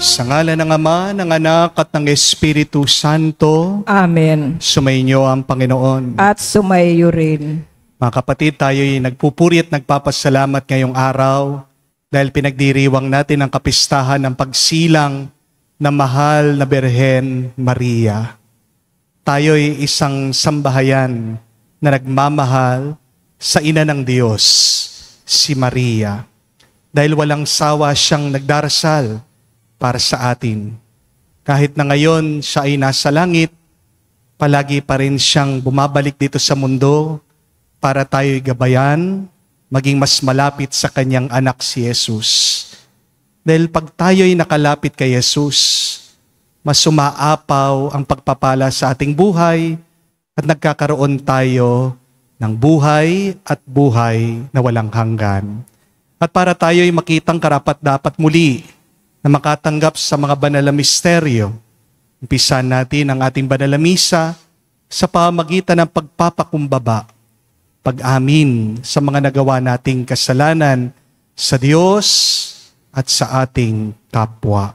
Sa ngalan ng Ama, ng Anak at ng Espiritu Santo. Amen. Sumainyo ang Panginoon. At sumayo rin. Mga kapatid, tayo'y nagpupuri at nagpapasalamat ngayong araw dahil pinagdiriwang natin ang kapistahan ng pagsilang ng mahal na Birhen Maria. Tayo'y isang sambahayan na nagmamahal sa Ina ng Diyos, si Maria. Dahil walang sawa siyang nagdarasal para sa atin. Kahit na ngayon siya ay nasa langit, palagi pa rin siyang bumabalik dito sa mundo para tayo'y gabayan, maging mas malapit sa kanyang anak si Jesus. Dahil pag tayo'y nakalapit kay Jesus, mas umaapaw ang pagpapala sa ating buhay at nagkakaroon tayo ng buhay at buhay na walang hanggan. At para tayo'y makitang karapat-dapat muli na makatanggap sa mga banal na misteryo, umpisan natin ang ating banal na misa sa pamamagitan ng pagpapakumbaba, pag-amin sa mga nagawa nating kasalanan sa Diyos at sa ating kapwa.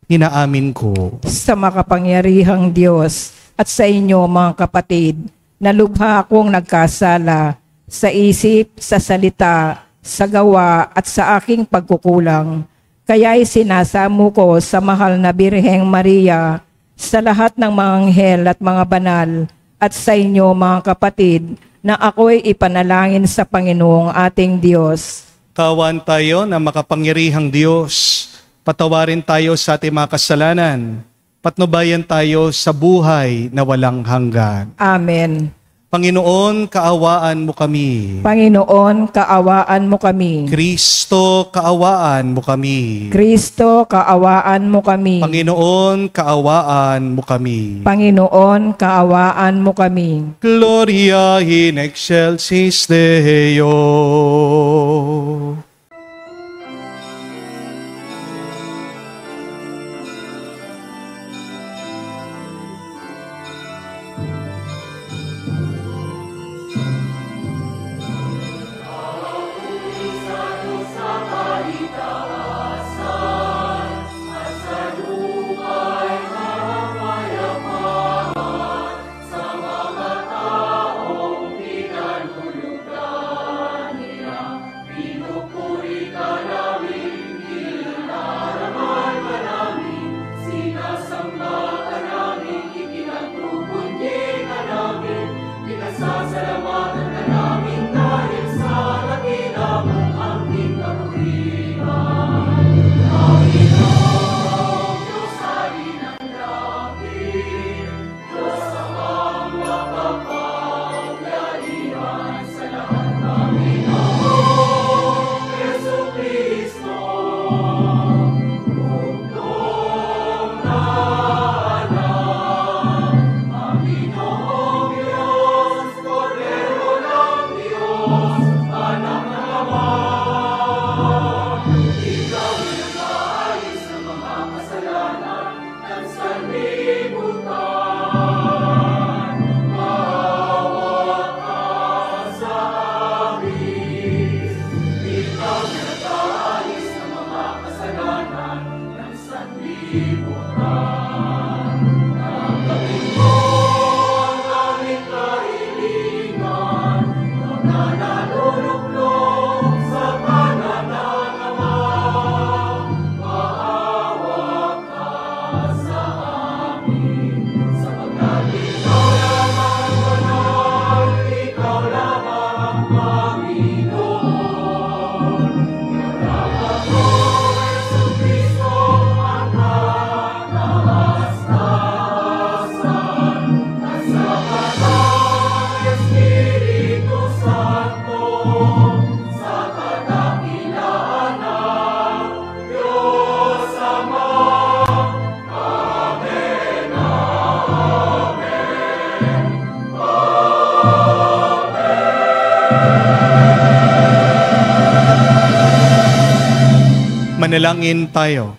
Inaamin ko Sa makapangyarihang Diyos at sa inyo mga kapatid, na lubha akong nagkasala sa isip, sa salita, sa gawa at sa aking pagkukulang. Kaya'y sinasamo ko sa mahal na Birheng Maria, sa lahat ng mga anghel at mga banal, at sa inyo mga kapatid, na ako'y ipanalangin sa Panginoong ating Diyos. kawan tayo na makapangyarihang Diyos. Patawarin tayo sa ating mga kasalanan. Patnubayan tayo sa buhay na walang hanggan. Amen. Panginoon, kaawaan mo kami. Panginoon, kaawaan mo kami. Kristo, kaawaan mo kami. Kristo, kaawaan mo kami. Panginoon, kaawaan mo kami. Panginoon, kaawaan mo kami. Gloria in excelsis Deo. Manalangin tayo.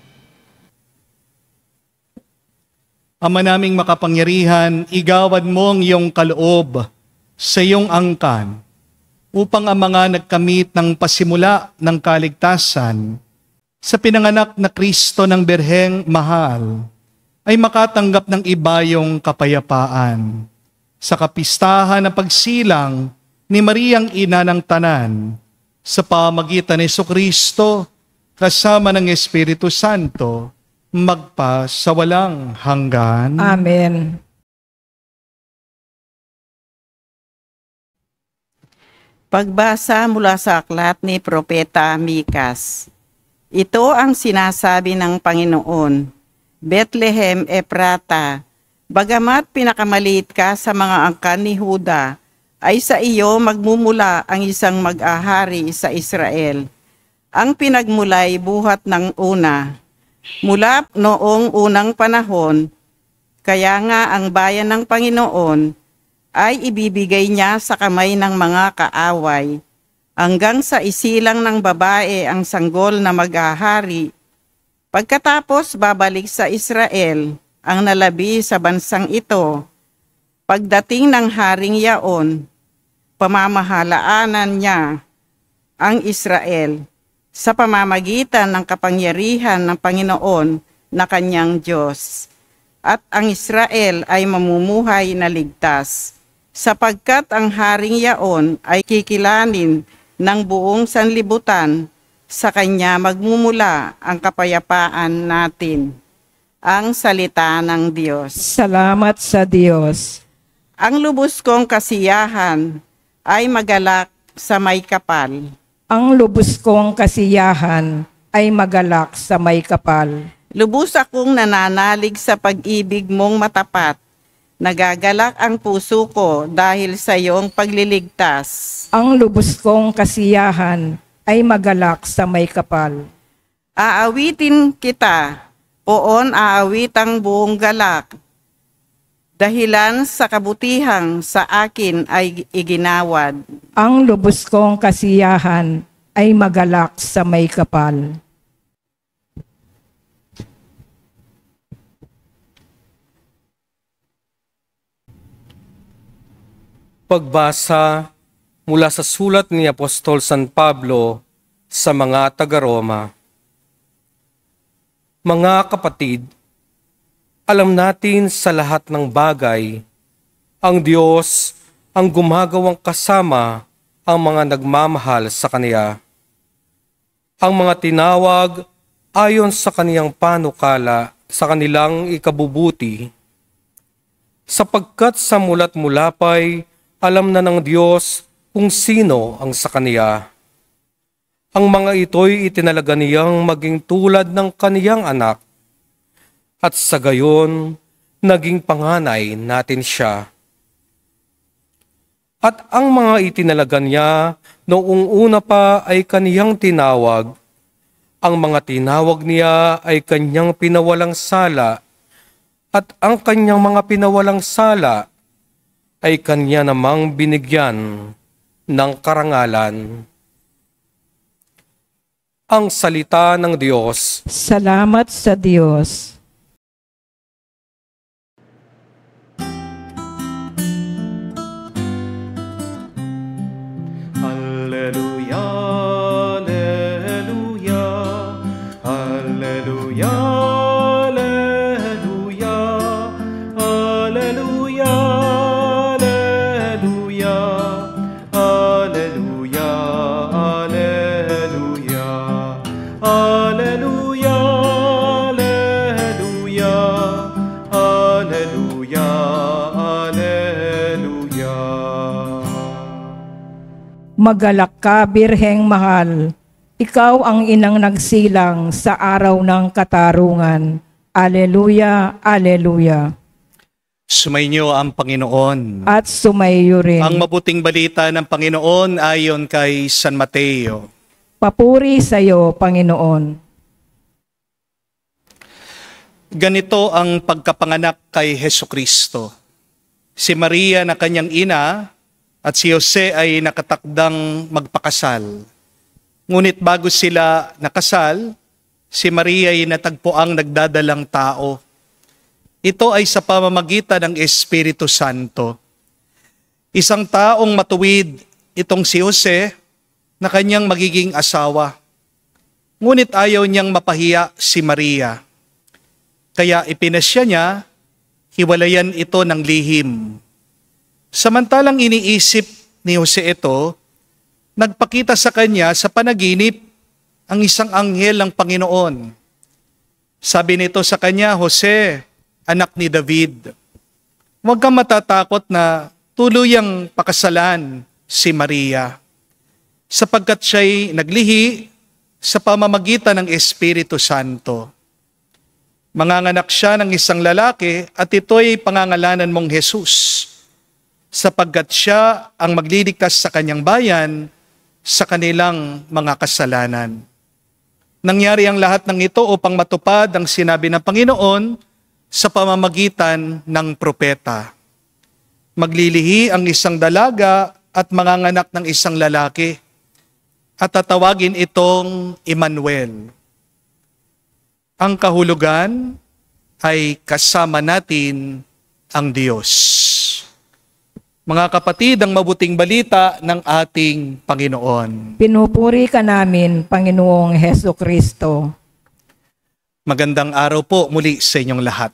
Ama naming makapangyarihan, igawan mo ang iyong kaloob sa iyong angkan upang ang mga nagkamit ng pasimula ng kaligtasan sa pinanganak na Kristo ng Birheng Mahal, ay makatanggap ng iba yung kapayapaan sa kapistahan ng pagsilang ni Mariang Ina ng Tanan sa pamagitan ni Jesucristo kasama ng Espiritu Santo magpa sa walang hanggan. Amen. Pagbasa mula sa aklat ni Propeta Mikas. Ito ang sinasabi ng Panginoon, Bethlehem Ephrata, bagamat pinakamaliit ka sa mga angkan ni Huda, ay sa iyo magmumula ang isang mag-ahari sa Israel. Ang pinagmulay buhat ng una, mula noong unang panahon, kaya nga ang bayan ng Panginoon ay ibibigay niya sa kamay ng mga kaaway, hanggang sa isilang ng babae ang sanggol na mag-ahari. Pagkatapos babalik sa Israel ang nalabi sa bansang ito. Pagdating ng haring yaon, pamamalaanan niya ang Israel sa pamamagitan ng kapangyarihan ng Panginoon na kanyang Diyos. At ang Israel ay mamumuhay na ligtas, sapagkat ang haring yaon ay kikilanin ng buong sanlibutan, sa kanya magmumula ang kapayapaan natin. Ang salita ng Diyos. Salamat sa Diyos. Ang lubos kong kasiyahan ay magalak sa may kapal. Ang lubos kong kasiyahan ay magalak sa may kapal. Lubos akong nananalig sa pag-ibig mong matapat. Nagagalak ang puso ko dahil sa iyong pagliligtas. Ang lubos kong kasiyahan ay magalak sa may kapal. Aawitin kita, poon aawitang buong galak. Dahilan sa kabutihang sa akin ay iginawad. Ang lubos kong kasiyahan ay magalak sa may kapal. Pagbasa mula sa sulat ni Apostol San Pablo sa mga taga-Roma. Mga kapatid, alam natin sa lahat ng bagay, ang Diyos ang gumagawang kasama ang mga nagmamahal sa Kanya. Ang mga tinawag ayon sa Kaniyang panukala sa kanilang ikabubuti, sapagkat sa mulat mulapay alam na ng Diyos kung sino ang sa Kaniya. Ang mga ito'y itinalaga niyang maging tulad ng Kaniyang anak, at sa gayon, naging panganay natin siya. At ang mga itinalaga niya noong una pa ay Kaniyang tinawag, ang mga tinawag niya ay Kanyang pinawalang sala, at ang Kanyang mga pinawalang sala ay Kanya namang binigyan ng karangalan. Ang salita ng Diyos. Salamat sa Diyos. Alleluia, alleluia, alleluia, alleluia, alleluia, alleluia, alleluia, alleluia, alleluia, alleluia, alleluia, alleluia. Magalak ka, Birheng Mahal. Ikaw ang inang nagsilang sa araw ng katarungan. Aleluya, aleluya. Sumainyo ang Panginoon. At sumayo rin. Ang mabuting balita ng Panginoon ayon kay San Mateo. Papuri sa iyo, Panginoon. Ganito ang pagkapanganak kay Hesukristo. Si Maria na kanyang ina at si Jose ay nakatakdang magpakasal. Ngunit bago sila nakasal, si Maria ay natagpuang nagdadalang tao. Ito ay sa pamamagitan ng Espiritu Santo. Isang taong matuwid itong si Jose na kanyang magiging asawa. Ngunit ayaw niyang mapahiya si Maria. Kaya ipinasya niya, hiwalayan ito ng lihim. Samantalang iniisip ni Jose ito, nagpakita sa kanya sa panaginip ang isang anghel ng Panginoon. Sabi nito sa kanya, Jose, anak ni David, huwag kang matatakot na tuluyang pakasalan si Maria, sapagkat siya'y naglihi sa pamamagitan ng Espiritu Santo. Manganganak siya ng isang lalaki at ito'y pangangalanan mong Jesus, sapagkat siya ang magliligtas sa kanyang bayan sa kanilang mga kasalanan. Nangyari ang lahat ng ito upang matupad ang sinabi ng Panginoon sa pamamagitan ng propeta. Maglilihi ang isang dalaga at manganganak ng isang lalaki at tatawagin itong Emmanuel. Ang kahulugan ay kasama natin ang Diyos. Mga kapatid, ang mabuting balita ng ating Panginoon. Pinupuri ka namin, Panginoong Heso Kristo. Magandang araw po muli sa inyong lahat.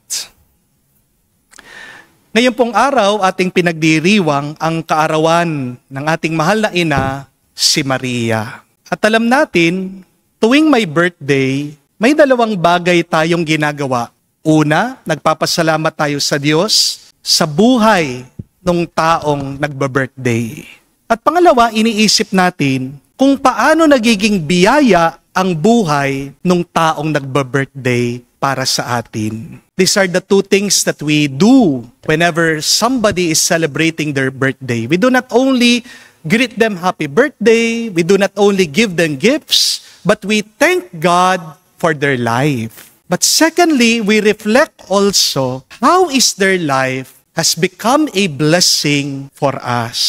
Ngayon pong araw, ating pinagdiriwang ang kaarawan ng ating mahal na ina, si Maria. At alam natin, tuwing may birthday, may dalawang bagay tayong ginagawa. Una, nagpapasalamat tayo sa Diyos sa buhay ng taong nagba-birthday. At pangalawa, iniisip natin kung paano nagiging biyaya ang buhay ng taong nagba-birthday para sa atin. These are the two things that we do whenever somebody is celebrating their birthday. We do not only greet them happy birthday, we do not only give them gifts, but we thank God for their life. But secondly, we reflect also how is their life has become a blessing for us.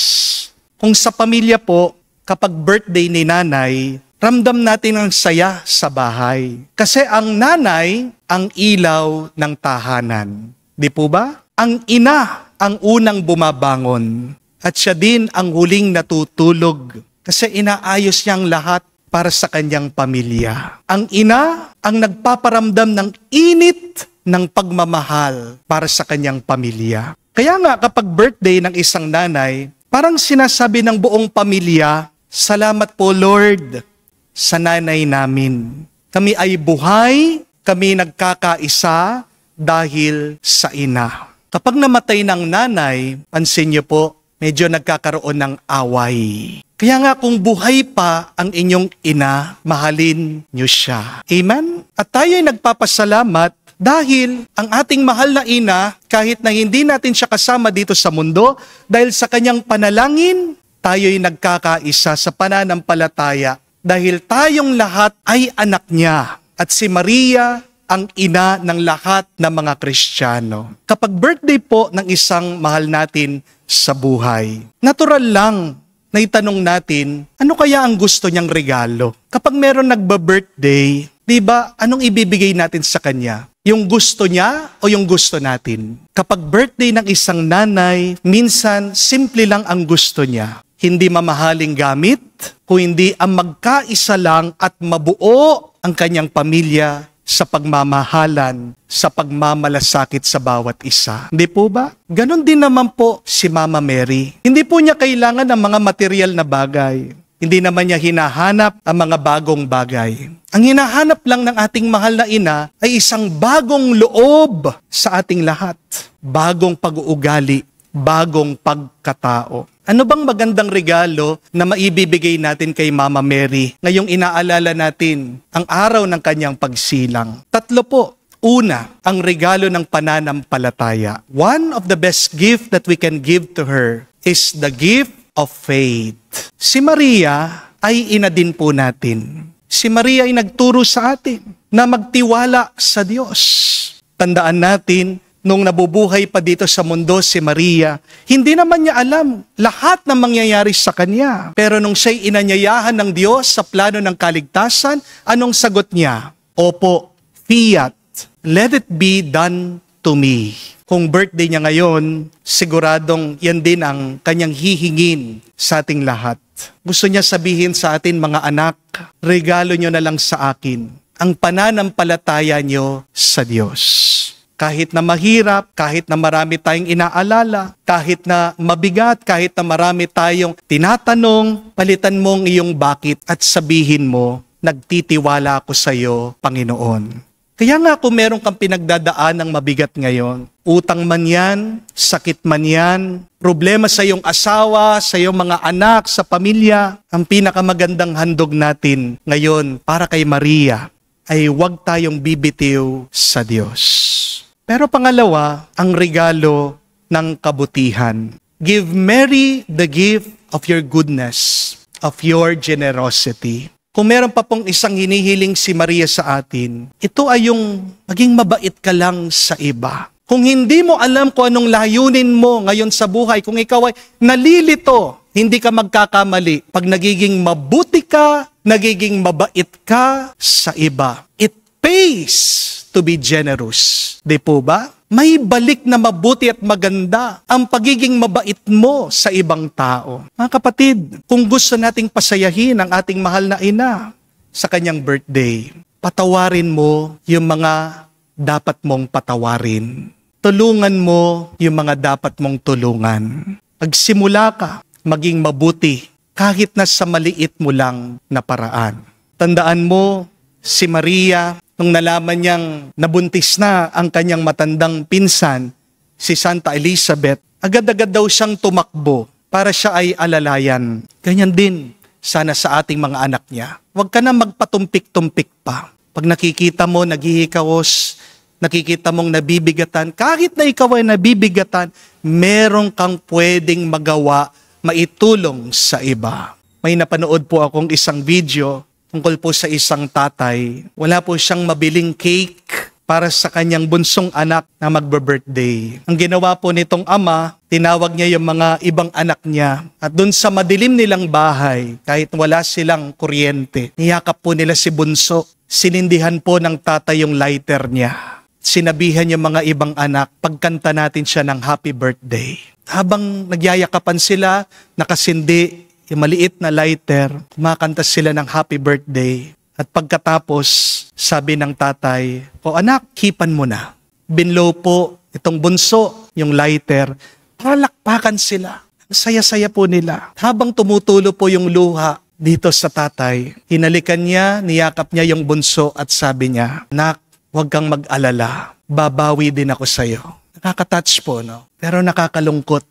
Kung sa pamilya po, kapag birthday ni nanay, ramdam natin ang saya sa bahay. Kasi ang nanay, ang ilaw ng tahanan. Di po ba? Ang ina, ang unang bumabangon. At siya din ang huling natutulog. Kasi inaayos niyang lahat para sa kanyang pamilya. Ang ina, ang nagpaparamdam ng init ng pagmamahal para sa kanyang pamilya. Kaya nga kapag birthday ng isang nanay, parang sinasabi ng buong pamilya, salamat po Lord sa nanay namin. Kami ay buhay, kami nagkakaisa dahil sa ina. Kapag namatay ng nanay, pansin niyo po, medyo nagkakaroon ng away. Kaya nga kung buhay pa ang inyong ina, mahalin niyo siya. Amen? At tayo'y nagpapasalamat dahil ang ating mahal na ina, kahit na hindi natin siya kasama dito sa mundo, dahil sa kanyang panalangin, tayo'y nagkakaisa sa pananampalataya dahil tayong lahat ay anak niya. At si Maria ang ina ng lahat ng mga Kristiyano. Kapag birthday po ng isang mahal natin sa buhay, natural lang na itanong natin, ano kaya ang gusto niyang regalo? Kapag meron nagba-birthday, di ba, anong ibibigay natin sa kanya? Yung gusto niya o yung gusto natin? Kapag birthday ng isang nanay, minsan simple lang ang gusto niya. Hindi mamahaling gamit, kung hindi ang magkaisa lang at mabuo ang kanyang pamilya sa pagmamahalan, sa pagmamalasakit sa bawat isa. Hindi po ba? Ganon din naman po si Mama Mary. Hindi po niya kailangan ng mga material na bagay. Hindi naman niya hinahanap ang mga bagong bagay. Ang hinahanap lang ng ating mahal na ina ay isang bagong loob sa ating lahat. Bagong pag-uugali, bagong pagkatao. Ano bang magandang regalo na maibibigay natin kay Mama Mary ngayong inaalala natin ang araw ng kanyang pagsilang? Tatlo po. Una, ang regalo ng pananampalataya. One of the best gift that we can give to her is the gift of faith. Si Maria ay ina din po natin. Si Maria ay nagturo sa atin na magtiwala sa Diyos. Tandaan natin, nung nabubuhay pa dito sa mundo si Maria, hindi naman niya alam lahat ng mangyayari sa kanya. Pero nung siya'y inanyayahan ng Diyos sa plano ng kaligtasan, anong sagot niya? Opo, fiat, let it be done to me. Kung birthday niya ngayon, siguradong yan din ang kanyang hihingin sa ating lahat. Gusto niya sabihin sa atin, mga anak, regalo niyo na lang sa akin ang pananampalataya niyo sa Diyos. Kahit na mahirap, kahit na marami tayong inaalala, kahit na mabigat, kahit na marami tayong tinatanong, palitan mo ang iyong bakit at sabihin mo, nagtitiwala ako sa iyo, Panginoon. Kaya nga kung meron kang pinagdadaan ng mabigat ngayon, utang man yan, sakit man yan, problema sa iyong asawa, sa iyong mga anak, sa pamilya, ang pinakamagandang handog natin ngayon para kay Maria ay huwag tayong bibitiw sa Diyos. Pero pangalawa, ang regalo ng kabutihan. Give Mary the gift of your goodness, of your generosity. Kung meron pa pong isang hinihiling si Maria sa atin, ito ay yung maging mabait ka lang sa iba. Kung hindi mo alam kung anong layunin mo ngayon sa buhay, kung ikaw ay nalilito, hindi ka magkakamali. Pag nagiging mabuti ka, nagiging mabait ka sa iba. It pays to be generous. Di po ba? May balik na mabuti at maganda ang pagiging mabait mo sa ibang tao. Mga kapatid, kung gusto nating pasayahin ang ating mahal na ina sa kanyang birthday, patawarin mo yung mga dapat mong patawarin. Tulungan mo yung mga dapat mong tulungan. Pagsimula ka, maging mabuti kahit na sa maliit mo lang na paraan. Tandaan mo, si Maria, nung nalaman niyang nabuntis na ang kanyang matandang pinsan, si Santa Elizabeth, agad-agad daw siyang tumakbo para siya ay alalayan. Ganyan din sana sa ating mga anak niya. Huwag ka na magpatumpik-tumpik pa. Pag nakikita mo naghihikawos, nakikita mong nabibigatan, kahit na ikaw ay nabibigatan, meron kang pwedeng magawa, maitulong sa iba. May napanood po akong isang video tungkol po sa isang tatay. Wala po siyang mabiling cake para sa kanyang bunsong anak na magbe-birthday. Ang ginawa po nitong ama, tinawag niya yung mga ibang anak niya. At dun sa madilim nilang bahay, kahit wala silang kuryente, niyakap po nila si bunso. Sinindihan po ng tatay yung lighter niya. Sinabihan yung mga ibang anak, pagkanta natin siya ng happy birthday. Habang nagyayakapan sila, nakasindi yung maliit na lighter, kumakanta sila ng happy birthday. At pagkatapos, sabi ng tatay, "O anak, hipan mo na." Binlow po itong bunso, yung lighter, palakpakan sila. Ang saya-saya po nila. Habang tumutulo po yung luha dito sa tatay, hinalikan niya, niyakap niya yung bunso at sabi niya, "Nak, huwag kang mag-alala. Babawi din ako sa'yo." Nakaka-touch po, no? Pero nakakalungkot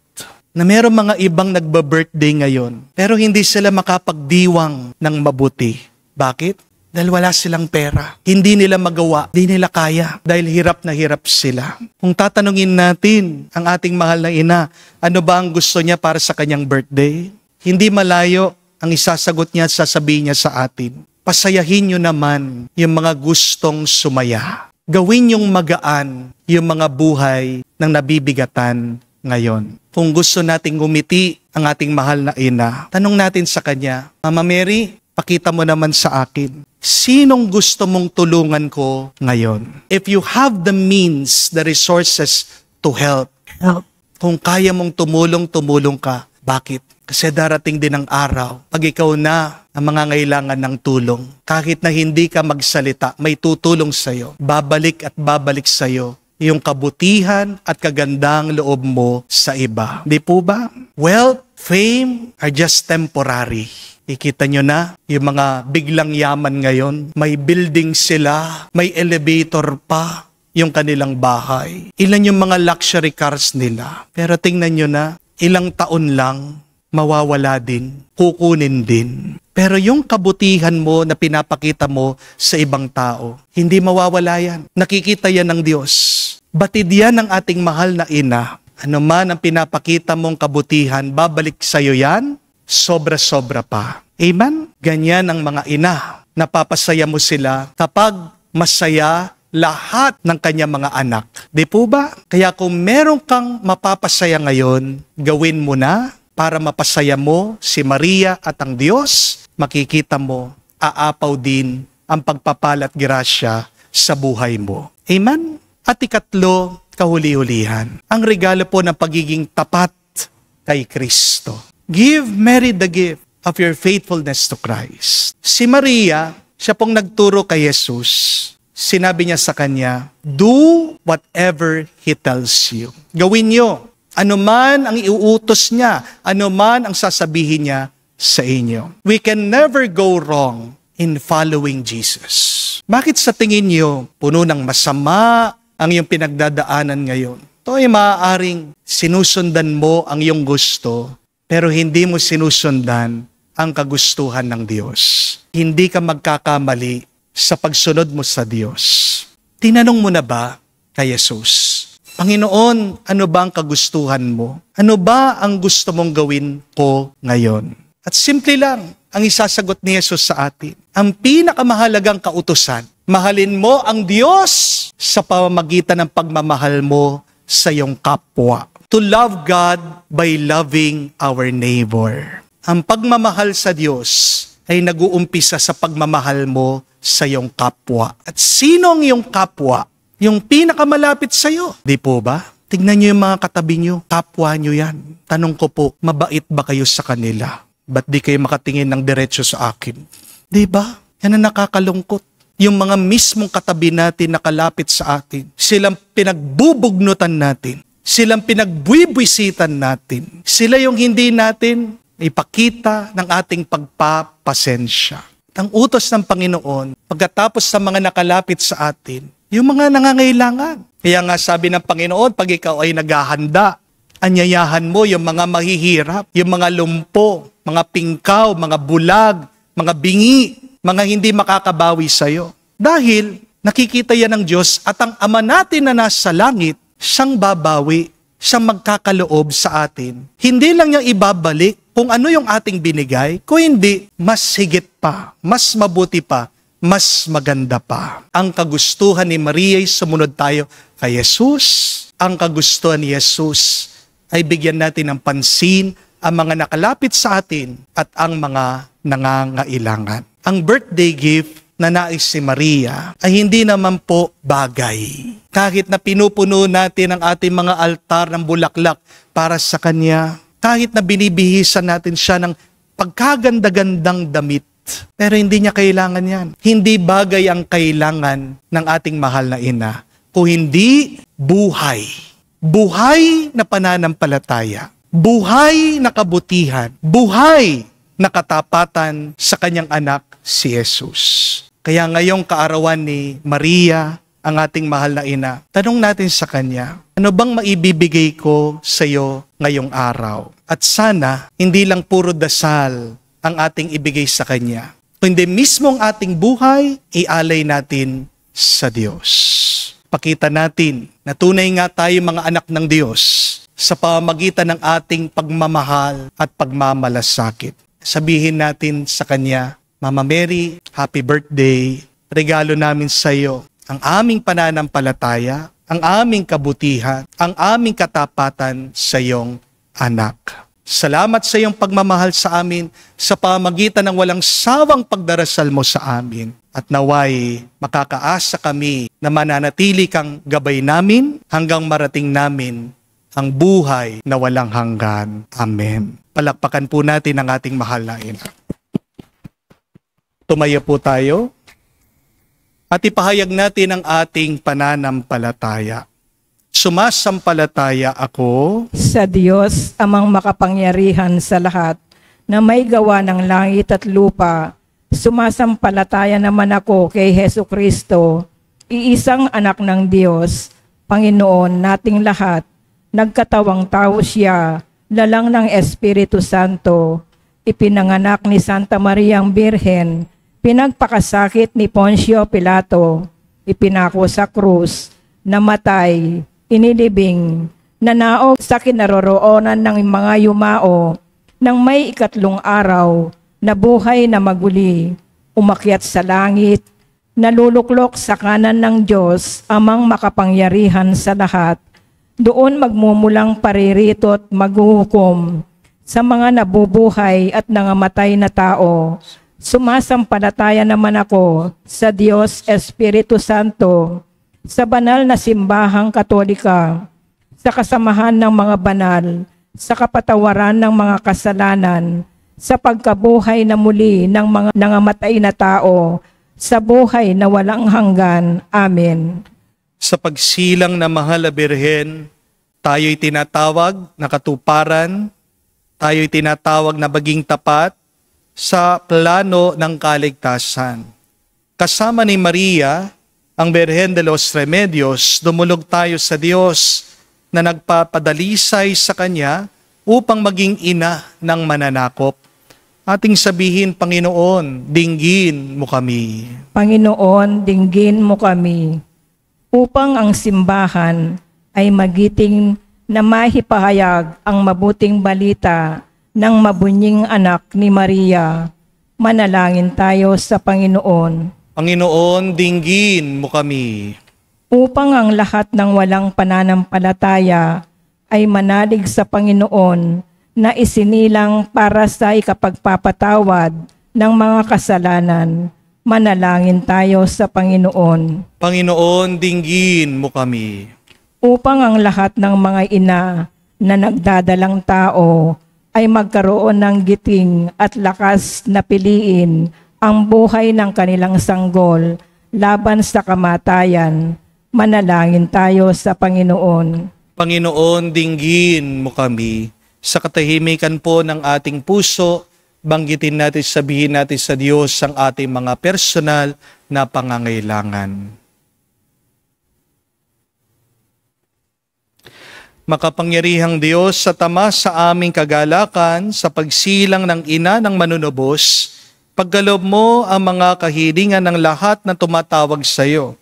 na merong mga ibang nagba-birthday ngayon, pero hindi sila makapagdiwang ng mabuti. Bakit? Dahil wala silang pera. Hindi nila magawa, hindi nila kaya, dahil hirap na hirap sila. Kung tatanungin natin ang ating mahal na ina, ano ba ang gusto niya para sa kanyang birthday? Hindi malayo ang isasagot niya at sasabihin niya sa atin. Pasayahin niyo naman yung mga gustong sumaya. Gawin yung magaan yung mga buhay ng nabibigatan ngayon. Kung gusto nating ngumiti ang ating mahal na ina, tanong natin sa kanya, "Mama Mary, pakita mo naman sa akin, sinong gusto mong tulungan ko ngayon? If you have the means, the resources to help, help. Kung kaya mong tumulong, tumulong ka. Bakit? Kasi darating din ang araw, pag ikaw na ang mangangailangan ng tulong, kahit na hindi ka magsalita, may tutulong sa'yo. Babalik at babalik sa'yo yung kabutihan at kagandang loob mo sa iba. Di po ba? Wealth, fame are just temporary. Ikita nyo na, yung mga biglang yaman ngayon, may building sila, may elevator pa yung kanilang bahay. Ilan yung mga luxury cars nila. Pero tingnan nyo na, ilang taon lang, mawawala din, kukunin din. Pero yung kabutihan mo na pinapakita mo sa ibang tao, hindi mawawala yan. Nakikita yan ng Diyos. Batid yan ng ating mahal na ina. Ano man ang pinapakita mong kabutihan, babalik sa'yo yan, sobra-sobra pa. Amen? Ganyan ang mga ina. Napapasaya mo sila kapag masaya lahat ng kanya mga anak. Di po ba? Kaya kung meron kang mapapasaya ngayon, gawin mo na para mapasaya mo si Maria at ang Diyos. Makikita mo, aapaw din ang pagpapala at grasya sa buhay mo. Amen? At ikatlo, kahuli-hulihan. Ang regalo po ng pagiging tapat kay Kristo. Give Mary the gift of your faithfulness to Christ. Si Maria, siya pong nagturo kay Jesus. Sinabi niya sa kanya, do whatever He tells you. Gawin niyo. Ano man ang iuutos niya, ano man ang sasabihin niya sa inyo. We can never go wrong in following Jesus. Bakit sa tingin niyo, puno ng masama ang iyong pinagdadaanan ngayon? Ito ay maaaring sinusundan mo ang iyong gusto, pero hindi mo sinusundan ang kagustuhan ng Diyos. Hindi ka magkakamali sa pagsunod mo sa Diyos. Tinanong mo na ba kay Jesus, Panginoon, ano ba ang kagustuhan mo? Ano ba ang gusto mong gawin ko ngayon? At simple lang ang isasagot ni Jesus sa atin. Ang pinakamahalagang kautusan, mahalin mo ang Diyos sa pamamagitan ng pagmamahal mo sa iyong kapwa. To love God by loving our neighbor. Ang pagmamahal sa Diyos ay nag-uumpisa sa pagmamahal mo sa iyong kapwa. At sino ang iyong kapwa? Yung pinakamalapit sa iyo. Di po ba? Tignan niyo yung mga katabi niyo. Kapwa niyo yan. Tanong ko po, mabait ba kayo sa kanila? Ba't di kayo makatingin ng diretso sa akin? Di ba? Yan ang nakakalungkot. Yung mga mismong katabi natin nakalapit sa atin. Silang pinagbubugnutan natin. Silang pinagbuibwisitan natin. Sila yung hindi natin ipakita ng ating pagpapasensya. Ang utos ng Panginoon, pagkatapos sa mga nakalapit sa atin, yung mga nangangailangan. Kaya nga sabi ng Panginoon, pag ikaw ay naghahanda, anyayahan mo yung mga mahihirap, yung mga lumpo, mga pingkaw, mga bulag, mga bingi, mga hindi makakabawi sa'yo. Dahil nakikita yan ng Diyos at ang Ama natin na nasa langit, siyang babawi, siyang magkakaloob sa atin. Hindi lang niya ibabalik kung ano yung ating binigay, kung hindi, mas higit pa, mas mabuti pa, mas maganda pa. Ang kagustuhan ni Maria ay sumunod tayo kay Jesus. Ang kagustuhan ni Jesus ay bigyan natin ng pansin ang mga nakalapit sa atin at ang mga nangangailangan. Ang birthday gift na nais si Maria ay hindi naman po bagay. Kahit na pinupuno natin ang ating mga altar ng bulaklak para sa Kanya, kahit na binibihisan natin siya ng pagkaganda-gandang damit, pero hindi niya kailangan yan. Hindi bagay ang kailangan ng ating mahal na ina, kung hindi buhay. Buhay na pananampalataya. Buhay na kabutihan. Buhay na katapatan sa kanyang anak, si Jesus. Kaya ngayong kaarawan ni Maria, ang ating mahal na ina, tanong natin sa kanya, ano bang maibibigay ko sa iyo ngayong araw? At sana, hindi lang puro dasal ang ating ibigay sa Kanya, kundi mismo ang ating buhay, ialay natin sa Diyos. Pakita natin na tunay nga tayo mga anak ng Diyos sa pamamagitan ng ating pagmamahal at pagmamalasakit. Sabihin natin sa Kanya, Mama Mary, happy birthday. Regalo namin sa iyo ang aming pananampalataya, ang aming kabutihan, ang aming katapatan sa iyong anak. Salamat sa iyong pagmamahal sa amin sa pamamagitan ng walang sawang pagdarasal mo sa amin. At naway makakaasa kami na mananatili kang gabay namin hanggang marating namin ang buhay na walang hanggan. Amen. Palakpakan po natin ang ating mahal na ina. Tumayo po tayo at ipahayag natin ang ating pananampalataya. Sumasampalataya ako sa Diyos, amang makapangyarihan sa lahat, na may gawa ng langit at lupa. Sumasampalataya naman ako kay Hesukristo, iisang anak ng Diyos, Panginoon nating lahat. Nagkatawang tao siya, lalang ng Espiritu Santo, ipinanganak ni Santa Mariang Birhen, pinagpakasakit ni Poncio Pilato, ipinako sa krus, namatay, inilibing, nanaog sa kinaroroonan ng mga yumao, nang may ikatlong araw, nabuhay na maguli, umakyat sa langit, naluluklok sa kanan ng Diyos, amang makapangyarihan sa lahat, doon magmumulang paririto at maghuhukom sa mga nabubuhay at nangamatay na tao. Sumasampalataya naman ako sa Diyos Espiritu Santo, sa banal na simbahang Katolika, sa kasamahan ng mga banal, sa kapatawaran ng mga kasalanan, sa pagkabuhay na muli ng mga nangamatay na tao, sa buhay na walang hanggan. Amen. Sa pagsilang na mahal na Birhen, tayo'y tinatawag na katuparan, tayo'y tinatawag na maging tapat sa plano ng kaligtasan. Kasama ni Maria, ang Birhen de los Remedios, dumulog tayo sa Diyos na nagpapadalisay sa Kanya upang maging ina ng mananakop. Ating sabihin, Panginoon, dinggin mo kami. Panginoon, dinggin mo kami, upang ang simbahan ay magiting na mahipahayag ang mabuting balita ng mabunying anak ni Maria. Manalangin tayo sa Panginoon. Panginoon, dinggin mo kami. Upang ang lahat ng walang pananampalataya ay manalig sa Panginoon na isinilang para sa ikapagpapatawad ng mga kasalanan. Manalangin tayo sa Panginoon. Panginoon, dinggin mo kami. Upang ang lahat ng mga ina na nagdadalang tao ay magkaroon ng giting at lakas na piliin ang buhay ng kanilang sanggol laban sa kamatayan. Manalangin tayo sa Panginoon. Panginoon, dinggin mo kami. Sa katahimikan po ng ating puso, banggitin natin, sabihin natin sa Diyos ang ating mga personal na pangangailangan. Makapangyarihang Diyos, sa tama sa aming kagalakan, sa pagsilang ng ina ng manunubos, pagkaloob mo ang mga kahilingan ng lahat na tumatawag sa iyo.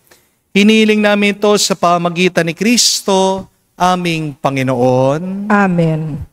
Hiniling namin ito sa pamagitan ni Kristo, aming Panginoon. Amen.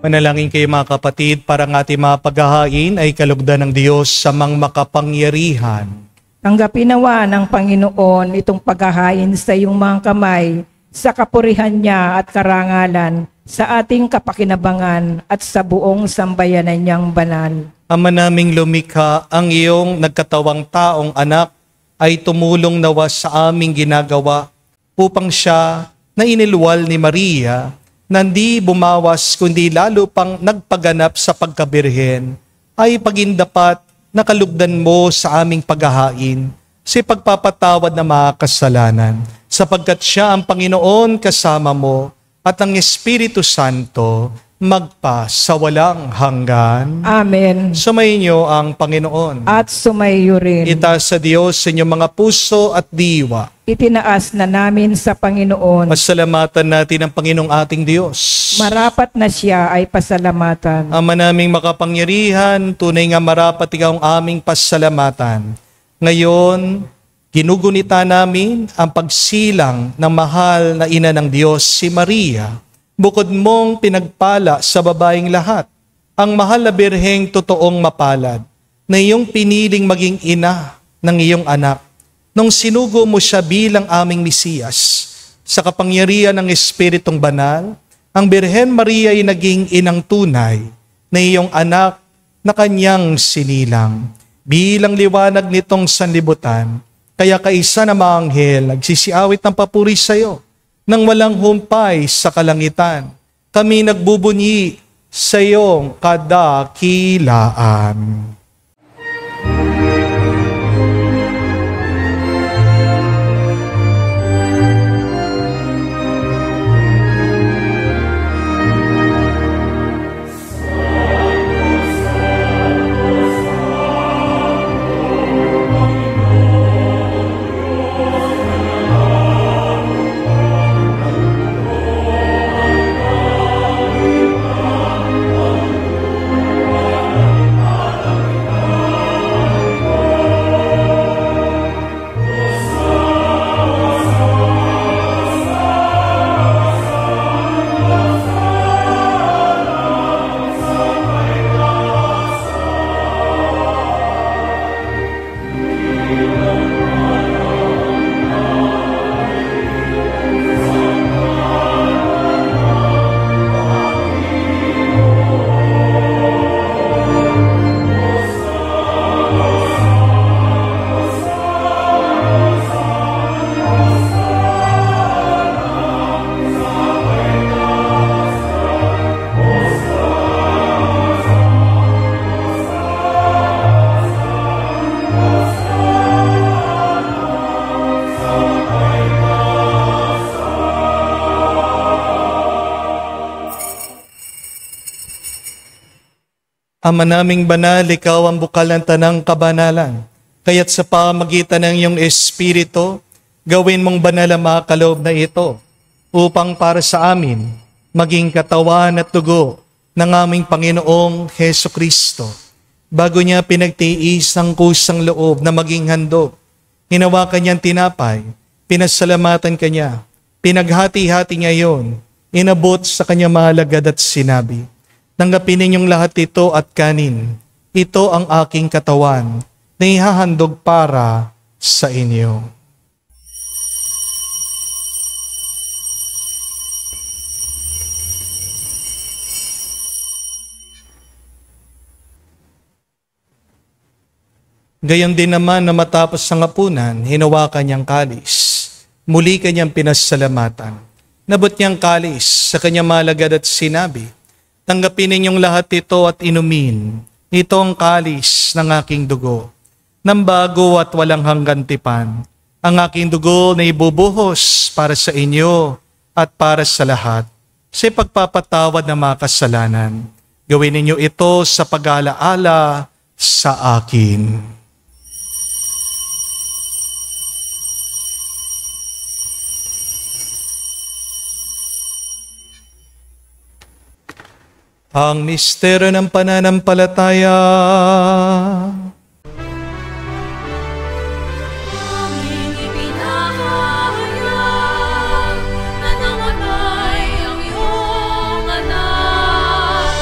Manalangin kayo mga kapatid, para ang ating mga paghahain ay kalugdan ng Diyos sa mang makapangyarihan. Tanggapin nawa ng Panginoon itong paghahain sa iyong mga kamay, sa kapurihan niya at karangalan, sa ating kapakinabangan at sa buong sambayanan niyang banal. Ama naming lumikha, ang iyong nagkatawang taong anak ay tumulong nawa sa aming ginagawa upang siya na inilwal ni Maria, nandi bumawas kundi lalo pang nagpaganap sa pagkabirhen, ay pagindapat na kalugdan mo sa aming paghahain sa pagpapatawad ng mga kasalanan, sapagkat siya ang Panginoon kasama mo at ang Espiritu Santo magpa sa walang hanggan. Amen. Sumainyo ang Panginoon. At sumayo rin. Itaas sa Diyos sa inyong mga puso at diwa. Itinaas na namin sa Panginoon. Pasalamatan natin ang Panginoong ating Diyos. Marapat na siya ay pasalamatan. Ama naming makapangyarihan, tunay nga marapat ikaw ang aming pasalamatan. Ngayon, ginugunita namin ang pagsilang ng mahal na ina ng Diyos, si Maria. Bukod mong pinagpala sa babaeng lahat, ang mahal na birheng totoong mapalad, na iyong piniling maging ina ng iyong anak, nung sinugo mo siya bilang aming Mesiyas. Sa kapangyarihan ng Espiritong Banal, ang Birhen Maria ay naging inang tunay na iyong anak na kanyang sinilang. Bilang liwanag nitong sanlibutan, kaya kaisa na mga anghel nagsisiawit ng papuri sa iyo nang walang humpay sa kalangitan. Kami nagbubunyi sa iyong kadakilaan. Ama naming banal, ikaw ang bukal ng tanang kabanalan. Kaya't sa pamagitan ng iyong Espiritu, gawin mong banal ang mga kaloob na ito, upang para sa amin, maging katawan at dugo ng aming Panginoong Heso Kristo. Bago niya pinagtiis ang kusang loob na maging handog, hinawakan niyang tinapay, pinasalamatan kanya, pinaghati-hati niya yon, inabot sa kanya mahalagad at sinabi, tanggapin ninyong lahat ito at kanin. Ito ang aking katawan na ihahandog para sa inyo. Gayon din naman na matapos ang hapunan, hinawakan niyang kalis. Muli kanyang pinasalamatan. Nabot niyang kalis sa kanyang malagad at sinabi, tanggapin ninyong lahat ito at inumin. Ito ang kalis ng aking dugo, ng bago at walang hanggan tipan. Ang aking dugo na ibubuhos para sa inyo at para sa lahat, sa pagpapatawad ng mga kasalanan. Gawin ninyo ito sa pag-alaala sa akin. Ang misteryo ng pananampalataya. Aming ipinahayag na namatay ang iyong anak,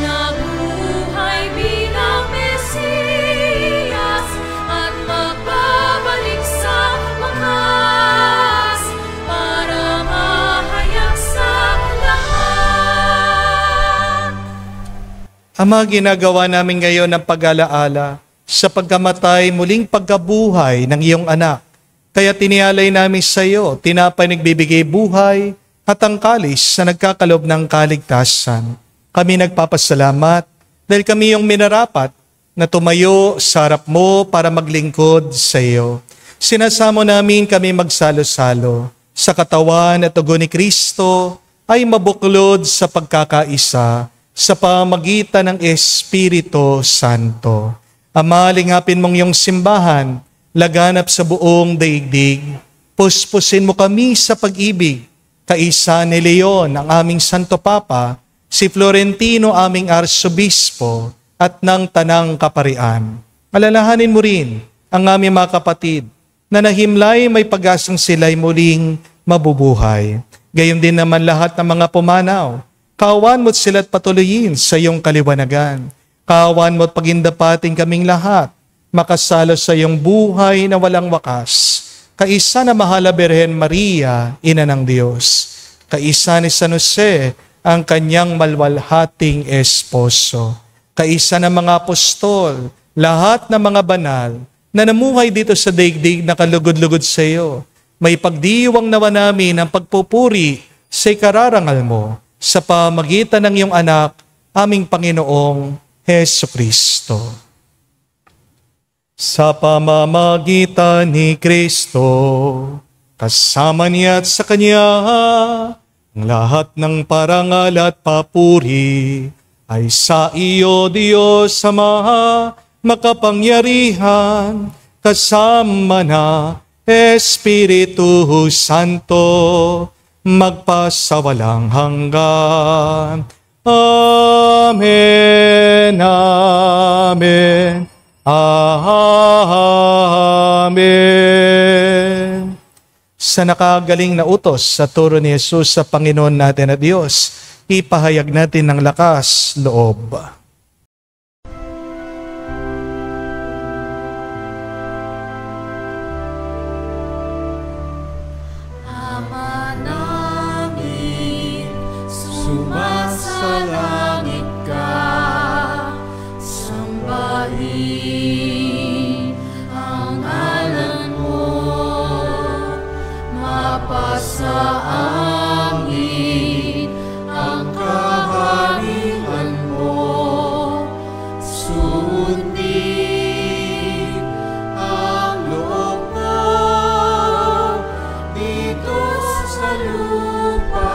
nabuhay bilang Mesiyas at magbabalik sa wakas para mahayag sa lahat. Ama, ginagawa namin ngayon ng pag-alaala sa pagkamatay, muling pagkabuhay ng iyong anak. Kaya tinialay namin sa iyo, tinapay nagbibigay buhay at ang kalis na nagkakalob ng kaligtasan. Kami nagpapasalamat dahil kami yung minarapat na tumayo sa harap mo para maglingkod sa iyo. Sinasamo namin kami magsalo-salo sa katawan at dugo ni Kristo ay mabuklod sa pagkakaisa sa pamagitan ng Espiritu Santo. Ama, lingapin mong iyong simbahan, laganap sa buong daigdig. Puspusin mo kami sa pag-ibig. Kaisa ni Leon, ang aming Santo Papa, si Florentino, aming Arsobispo, at ng Tanang Kaparian. Alalahanin mo rin ang aming mga kapatid na nahimlay may pag-asang sila'y muling mabubuhay. Gayon din naman lahat ng mga pumanaw. Kawan mo't sila't patuloyin sa iyong kaliwanagan. Kawan mo't pagindapating kaming lahat, makasalo sa iyong buhay na walang wakas. kaisa na mahal na Birhen Maria, Ina ng Diyos, kaisa ni San Jose, ang kanyang malwalhating esposo, kaisa ng mga apostol, lahat ng mga banal, na namuhay dito sa daigdig na kalugod-lugod sa iyo, may pagdiwang nawa namin ang pagpupuri sa ikararangal mo sa pamagitan ng iyong anak, aming Panginoong Hesu Kristo. Sa pamamagitan ni Kristo, kasama niya at sa Kanya, ang lahat ng parangal at papuri ay sa iyo, Diyos Ama, makapangyarihan, kasama na Espiritu Santo, magpasawalang hanggan. Amen, amen, amen. Sa nakagaling na utos sa turo ni Jesus sa Panginoon natin at Diyos, ipahayag natin ng lakas loob. Ama namin, sumasalangit ka, sambahin ang ngalan mo, mapasa amin ang kaharian mo, sundin ang loob mo dito sa lupa,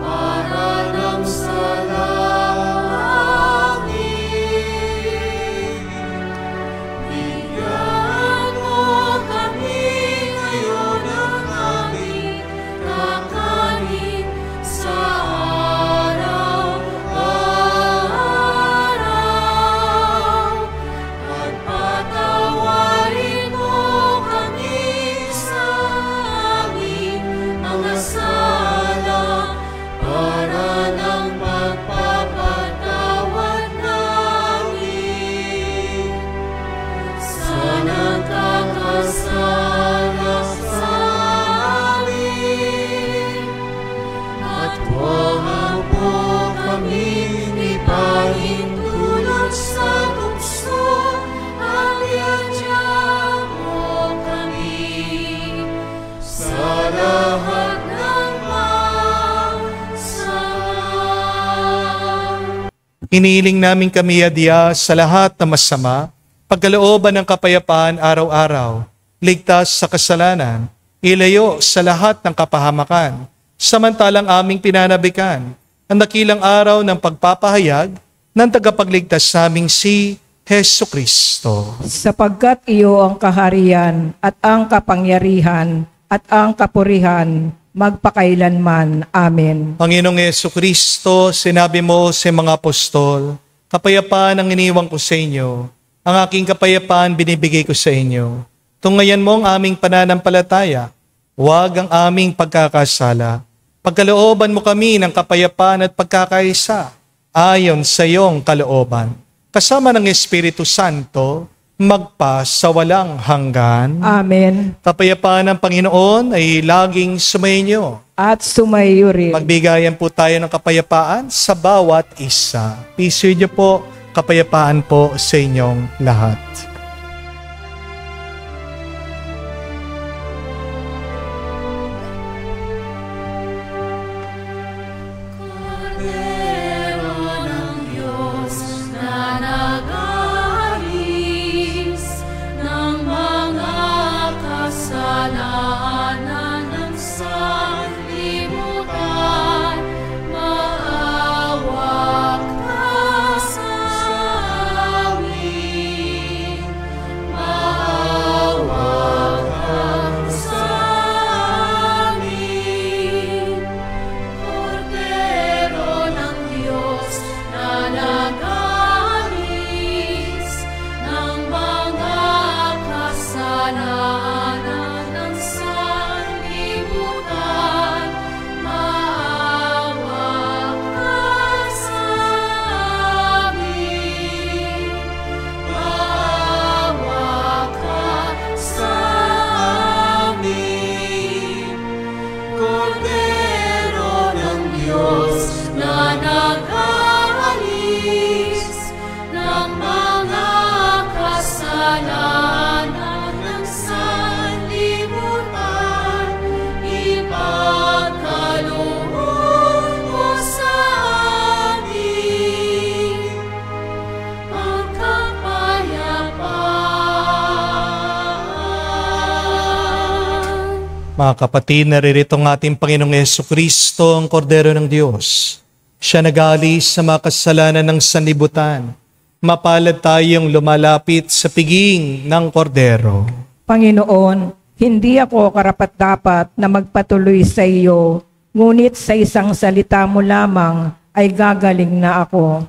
para nang sa langit. Bigyan mo kami ngayon ng aming kakanin sa araw-araw, at patawarin mo kami sa aming mga sala, para ng pagpapatawad namin sa nagkakasala sa amin. At huwag mo kaming ipahintulot sa tukso, at iadya mo kami sa lahat ng masama. Iniiling namin kami adya sa lahat na masama, pagkalooban ng kapayapaan araw-araw, ligtas sa kasalanan, ilayo sa lahat ng kapahamakan, samantalang aming pinanabikan ang dakilang araw ng pagpapahayag ng tagapagligtas naming si Hesu Kristo. Sapagkat iyo ang kaharian at ang kapangyarihan at ang kapurihan magpakailanman. Amen. Panginoong Hesu Kristo, sinabi mo sa mga apostol, kapayapaan ang iniwang ko sa inyo, ang aking kapayapaan binibigay ko sa inyo. Tungayan mo ang aming pananampalataya, huwag ang aming pagkakasala. Pagkalooban mo kami ng kapayapaan at pagkakaisa, ayon sa iyong kalooban. Kasama ng Espiritu Santo, magpa sa walang hanggan. Amen. Kapayapaan ng Panginoon ay laging sumainyo. At sumayo rin. Magbigayan po tayo ng kapayapaan sa bawat isa. Peace with you po, kapayapaan po sa inyong lahat. Kordero ng Diyos na nag-aalis ng mga kasalanan ng sanlibutan, maawa ka sa amin. Mga kapatid, naririto ang ating Panginoong Jesucristo, ang Kordero ng Diyos. Siya nag-aalis sa mga kasalanan ng sanlibutan. Mapalad tayong lumalapit sa piging ng Kordero. Panginoon, hindi ako karapat-dapat na magpatuloy sa iyo, ngunit sa isang salita mo lamang ay gagaling na ako.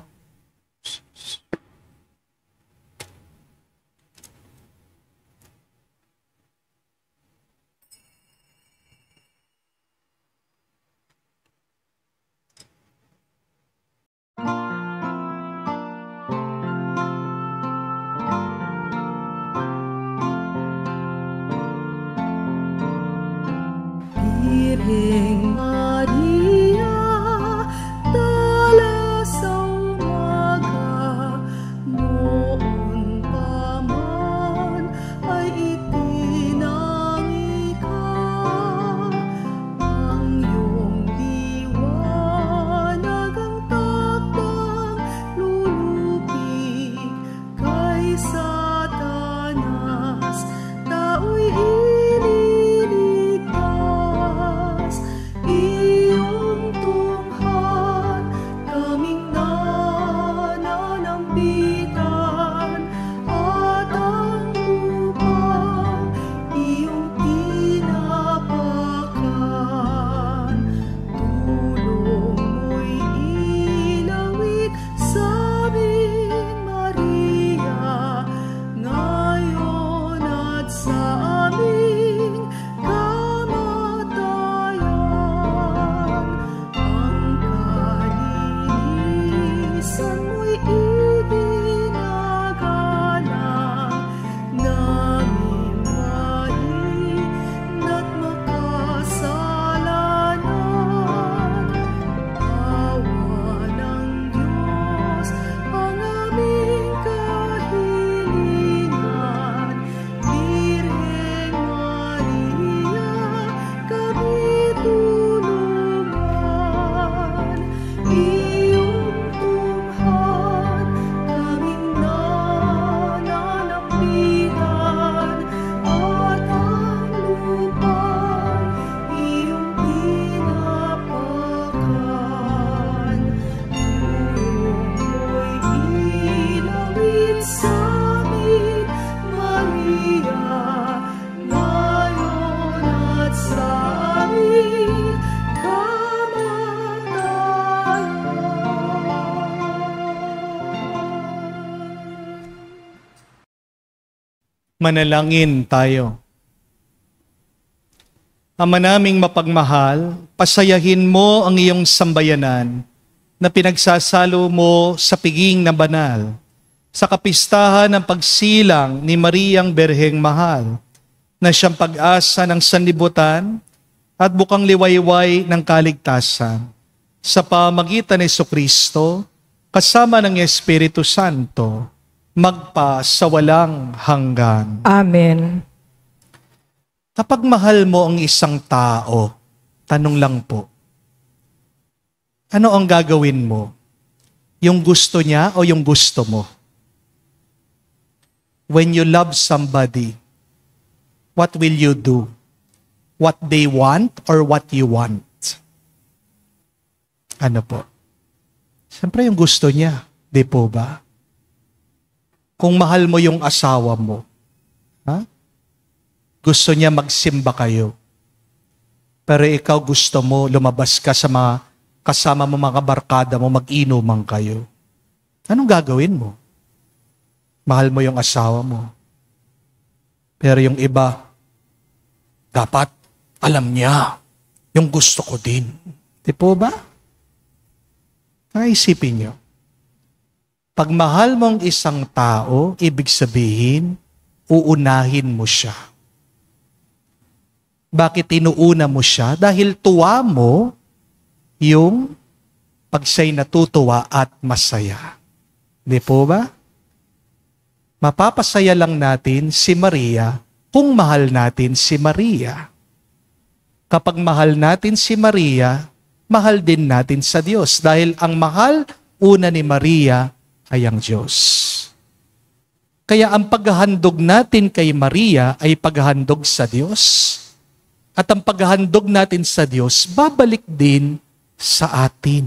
Birheng Maria, dala sa umaga, noon pa man ay itinangi ka. Ang iyong liwanag ang takdang lulupig kay Satanas, tao'y ililigtas. Iyong tunghan kaming nananambitan, at ang lupang iyong tinapakan. Tulong mo'y ilawit sa amin, Maria, ngayon at sa aming kamatayan. Ang kalinisan mo'y iginagalang, namin mahina't makasalanan. Awa ng Diyos ang aming kahilingan. Birheng Maria, kami tulungan. Iyong tunghan kaming nananambitan, at ang lupang iyong tinapakan. Tulong mo'y ilawit sa amin, Maria, ngayon at sa aming kamatayan. Manalangin tayo. Ama naming mapagmahal, pasayahin mo ang iyong sambayanan na pinagsasalo mo sa piging na banal, sa kapistahan ng pagsilang ni Mariang Berheng Mahal, na siyang pag-asa ng sanlibutan at bukang liwayway ng kaligtasan. Sa pamagitan ni Jesucristo, kasama ng Espiritu Santo, magpa sa walang hanggan. Amen. Kapag mahal mo ang isang tao, tanong lang po, ano ang gagawin mo? Yung gusto niya o yung gusto mo? When you love somebody, what will you do? What they want or what you want? Ano po? Siyempre yung gusto niya, di po ba? Kung mahal mo yung asawa mo, ha? Gusto niya magsimba kayo. Pero ikaw gusto mo lumabas ka sa mga kasama mo, mga barkada mo, mag-inuman kayo. Anong gagawin mo? Mahal mo yung asawa mo. Pero yung iba, dapat alam niya yung gusto ko din. Di po ba? Naisipin niyo. Pag mahal mong isang tao, ibig sabihin, uunahin mo siya. Bakit inuuna mo siya? Dahil tuwa mo yung pag siya'y natutuwa at masaya. Di po ba? Mapapasaya lang natin si Maria kung mahal natin si Maria. Kapag mahal natin si Maria, mahal din natin sa Diyos. Dahil ang mahal una ni Maria ay ang Diyos. Kaya ang paghahandog natin kay Maria ay paghahandog sa Diyos. At ang paghahandog natin sa Diyos, babalik din sa atin.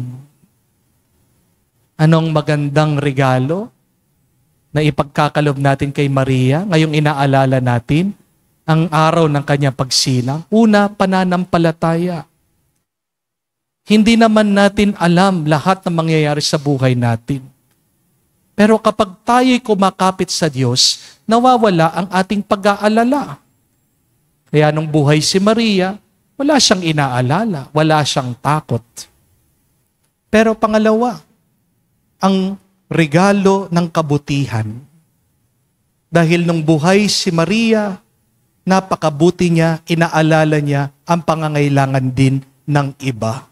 Anong magandang regalo na ipagkakalob natin kay Maria ngayong inaalala natin ang araw ng kanyang pagsilang? Una, pananampalataya. Hindi naman natin alam lahat ng mangyayari sa buhay natin. Pero kapag tayo'y kumakapit sa Diyos, nawawala ang ating pag-aalala. Kaya nung buhay si Maria, wala siyang inaalala, wala siyang takot. Pero pangalawa, ang regalo ng kabutihan. Dahil nung buhay si Maria, napakabuti niya, inaalala niya ang pangangailangan din ng iba.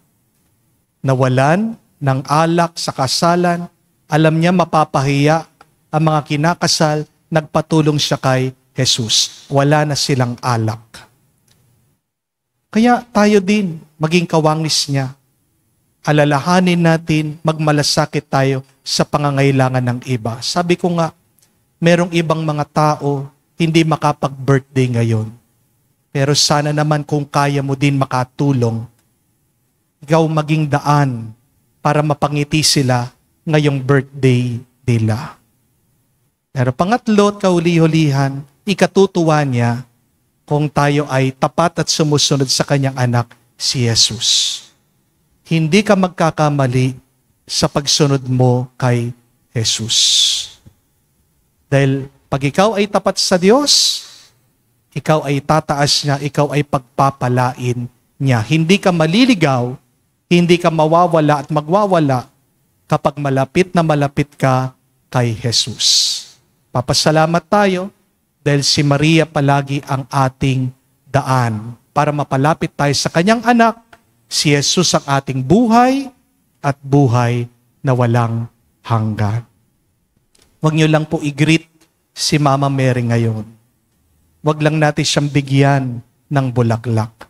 Nawalan ng alak sa kasalan, alam niya mapapahiya ang mga kinakasal, nagpatulong siya kay Jesus. Wala na silang alak. Kaya tayo din, maging kawangis niya. Alalahanin natin, magmalasakit tayo sa pangangailangan ng iba. Sabi ko nga, merong ibang mga tao hindi makapag-birthday ngayon. Pero sana naman kung kaya mo din makatulong, ikaw maging daan para mapangiti sila ngayong birthday nila. Pero pangatlo at kauli-hulihan, ikatutuwa niya kung tayo ay tapat at sumusunod sa kanyang anak, si Jesus. Hindi ka magkakamali sa pagsunod mo kay Jesus. Dahil pag ikaw ay tapat sa Diyos, ikaw ay tataas niya, ikaw ay pagpapalain niya. Hindi ka maliligaw, hindi ka mawawala at magwawala kapag malapit ka kay Jesus. Papasalamat tayo dahil si Maria palagi ang ating daan para mapalapit tayo sa kanyang anak, si Jesus ang ating buhay at buhay na walang hanggan. Huwag niyo lang po i-greet si Mama Mary ngayon. Huwag lang natin siyang bigyan ng bulaklak.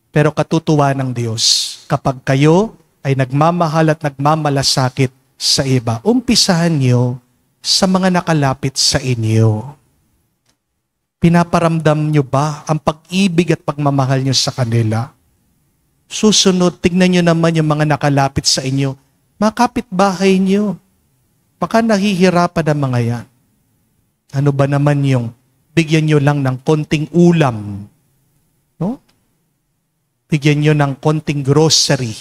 Pero katutuwa ng Diyos, kapag kayo ay nagmamahal at nagmamalasakit sa iba, umpisahan niyo sa mga nakalapit sa inyo. Pinaparamdam niyo ba ang pag-ibig at pagmamahal niyo sa kanila? Susunod, tignan niyo naman yung mga nakalapit sa inyo, mga kapitbahay niyo. Baka nahihirapan ang mga yan. Ano ba naman yung bigyan niyo lang ng konting ulam? No? Bigyan niyo ng konting grocery.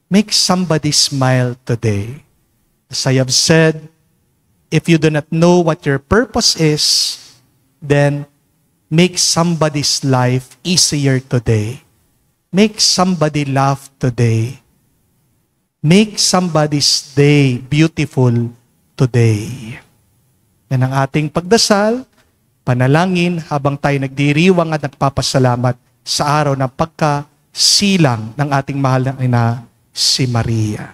Make somebody smile today. As I have said, if you do not know what your purpose is, then make somebody's life easier today. Make somebody laugh today. Make somebody's day beautiful today. Yan ang ating pagdasal, panalangin habang tayo nagdiriwang at nagpapasalamat sa araw ng pagkasilang ng ating mahal na ina, si Maria.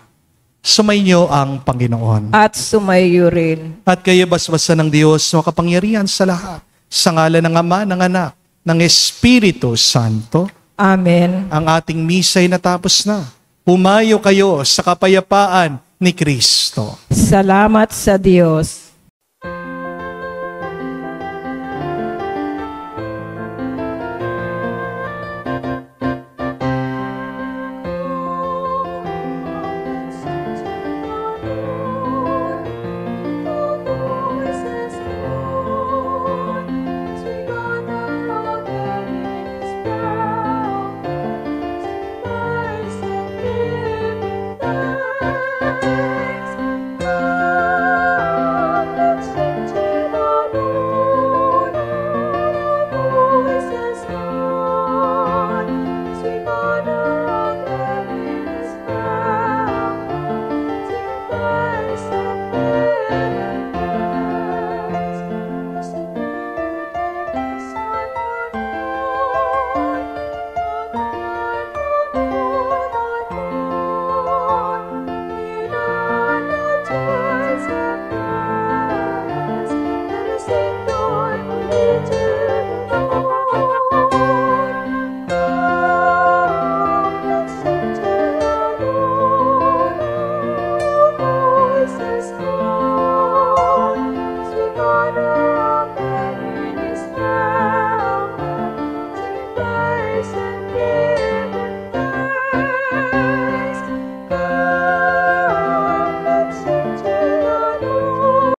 Sumainyo ang Panginoon. At sumayo rin. At kayo basbasan ng Diyos na kapangyarihan sa lahat. Sa ngalan ng Ama, ng Anak, ng Espiritu Santo. Amen. Ang ating misa'y natapos na. Pumayo kayo sa kapayapaan ni Kristo. Salamat sa Diyos.